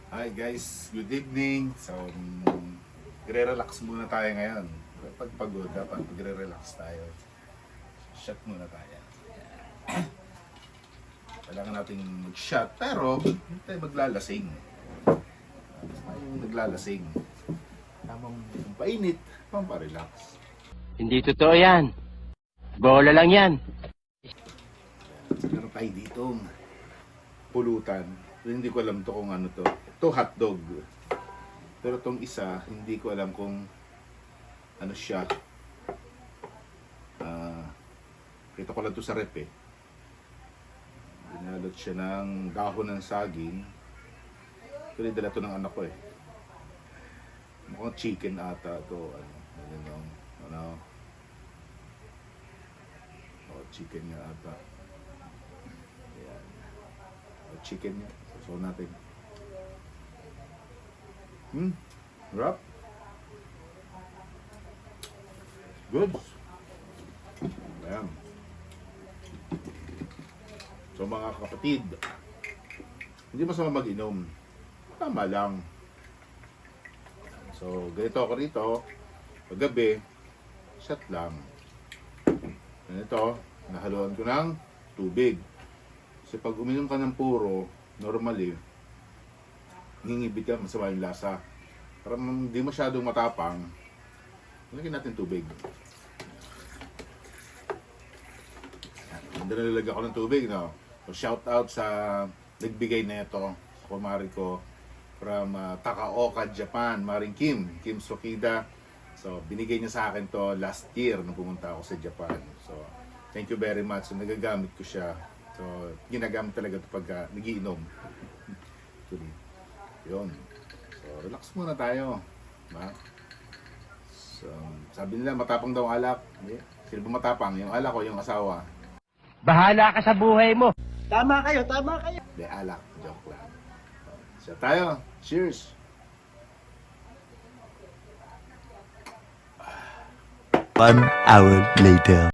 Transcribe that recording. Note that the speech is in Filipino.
Hi guys, good evening. So, gre-relax muna tayo ngayon. Pag pagod, dapat magre-relax tayo. Shot muna tayo. Kailangan nating mag-shot, pero hindi tayo maglalasing. Tayo naglalasing. Tamang painit, pamparelax. Hindi totoo yan. Bola lang yan. So, meron tayo ditong pulutan. Hindi ko alam to kung ano to. Ito hotdog. Pero tong isa, hindi ko alam kung ano siya. Kita ko lang to sa rep eh. Binalot siya ng dahon ng saging. Pero dala to ng anak ko eh. Mukhang chicken ata to. Ano. Oh, chicken nga ata. Ayan. Oh, chicken nga. So natin. Wrap. Good. Ayan. So mga kapatid, hindi masama mag-inom. Tama lang. So ganito ako rito. Paggabi, shot lang. Ganito, nahaluan ko ng tubig. Kasi pag uminom ka ng puro, normally, ngingibit ka, masama yung lasa. Para hindi masyadong matapang, lagyan natin tubig. Hindi nalagyan ko ng tubig, no? So, shout out sa nagbigay na ito, sa kumari ko, from Takaoka, Japan, Maring Kim Sokida. So, binigay niya sa akin to last year nung pumunta ako sa Japan. So, thank you very much. So, nagagamit ko siya. So, ginagamit talaga ito pagka nagiinom. Yun. So, relax muna tayo. Diba? So, sabi nila, matapang daw ang alak. Sino ba matapang? Yung alak o yung asawa? Bahala ka sa buhay mo. Tama kayo, tama kayo. Hindi, alak. Joke lang. So, tayo. Cheers! One hour later.